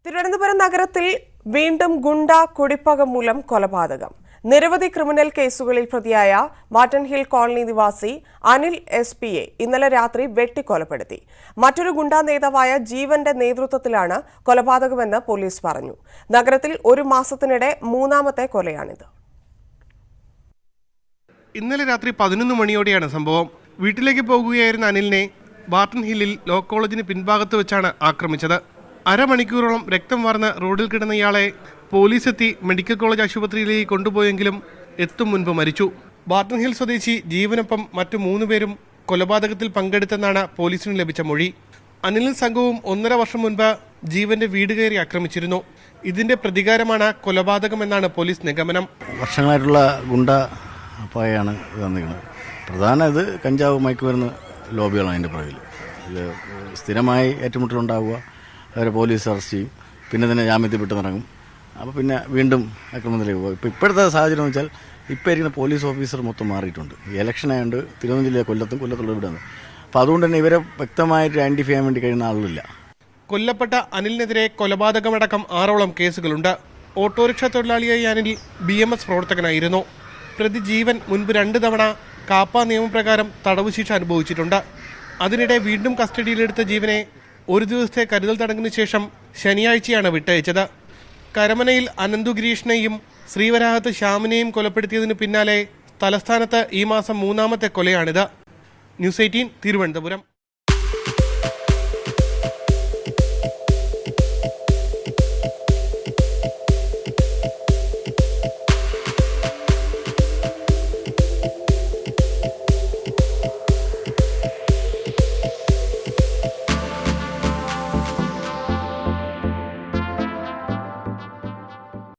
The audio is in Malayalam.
തിരുവനന്തപുരം നഗരത്തിൽ വീണ്ടും ഗുണ്ട കുടിപ്പക മൂലം കൊലപാതകം. നിരവധി ക്രിമിനൽ കേസുകളിൽ പ്രതിയായ മാർട്ടൻ ഹിൽ കോളനി നിവാസി അനിൽ എസ്.പിയെ ഇന്നലെ രാത്രി വെട്ടിക്കൊലപ്പെടുത്തി. മറ്റൊരു ഗുണ്ടാ നേതാവായ ജീവന്റെ നേതൃത്വത്തിലാണ് കൊലപാതകമെന്ന് പോലീസ് പറഞ്ഞു. നഗരത്തിൽ ഒരു മാസത്തിനിടെ മൂന്നാമത്തെ കൊലയാണിത്. ഇന്നലെ രാത്രി 11 മണിയോടെയാണ് സംഭവം. വീട്ടിലേക്ക് പോകുകയായിരുന്ന അനിലിനെ മാർട്ടൻ ഹില്ലിൽ ലോ കോളേജിന് പിൻഭാഗത്ത് വെച്ചാണ് ആക്രമിച്ചത്. അരമണിക്കൂറോളം രക്തം വാർന്ന റോഡിൽ കിടന്ന ഇയാളെ പോലീസ് എത്തി മെഡിക്കൽ കോളേജ് ആശുപത്രിയിലേക്ക് കൊണ്ടുപോയെങ്കിലും എത്തും മുൻപ് മരിച്ചു. ബാർട്ടൺ ഹിൽ സ്വദേശി ജീവനൊപ്പം മറ്റു 3 പേരും കൊലപാതകത്തിൽ പങ്കെടുത്തെന്നാണ് പോലീസിന് ലഭിച്ച മൊഴി. അനിലും സംഘവും 1.5 വർഷം മുൻപ് ജീവന്റെ വീട് കയറി ആക്രമിച്ചിരുന്നു. ഇതിന്റെ പ്രതികാരമാണ് കൊലപാതകമെന്നാണ് പോലീസ് നിഗമനം. വർഷങ്ങളായിട്ടുള്ള ഗുണ്ട പായാണ് വന്നിരിക്കുന്നത്. പ്രധാന ഇത് കഞ്ചാവ് മയക്കുമരുന്ന് ലോബികളാണ് അതിൻ്റെ പുറകിൽ. ഇത് സ്ഥിരമായി ഏറ്റുമുട്ടലുണ്ടാവുക, അവരെ പോലീസ് അറസ്റ്റ് ചെയ്യും, പിന്നെ തന്നെ ജാമ്യത്തിൽ വിട്ടുനിറങ്ങും. അപ്പോൾ പിന്നെ വീണ്ടും ആക്രമണത്തിലേക്ക് പോകും. ഇപ്പോഴത്തെ സാഹചര്യം എന്ന് വെച്ചാൽ ഇപ്പോൾ ഇരിക്കുന്ന പോലീസ് ഓഫീസർ മൊത്തം മാറിയിട്ടുണ്ട്. ഈ ഇലക്ഷനായതുകൊണ്ട് തിരുവനന്തപുരം ജില്ലയിലെ കൊല്ലത്തുള്ള ഇവിടെയാണ്. അപ്പോൾ അതുകൊണ്ട് തന്നെ ഇവരെ വ്യക്തമായിട്ട് ഐഡൻറ്റിഫൈ ചെയ്യാൻ വേണ്ടി കഴിയുന്ന ആളുകളില്ല. കൊല്ലപ്പെട്ട അനിലിനെതിരെ കൊലപാതകമടക്കം 6ഓളം കേസുകളുണ്ട്. ഓട്ടോറിക്ഷ തൊഴിലാളിയായി അനിൽ BMS പ്രവർത്തകനായിരുന്നു. പ്രതി ജീവൻ മുൻപ് 2 തവണ കാപ്പ നിയമപ്രകാരം തടവ് ശിക്ഷ അനുഭവിച്ചിട്ടുണ്ട്. അതിനിടെ വീണ്ടും കസ്റ്റഡിയിലെടുത്ത ജീവനെ 1 ദിവസത്തെ കരുതൽ തടങ്കിന് ശേഷം ശനിയാഴ്ചയാണ് വിട്ടയച്ചത്. കരമനയിൽ അനന്തുഗിരീഷിനെയും ശ്രീവരാഹത്ത് ശ്യാമിനെയും കൊലപ്പെടുത്തിയതിനു പിന്നാലെ തലസ്ഥാനത്ത് ഈ മാസം 3ാമത്തെ കൊലയാണിത്. ന്യൂസ് 18 തിരുവനന്തപുരം.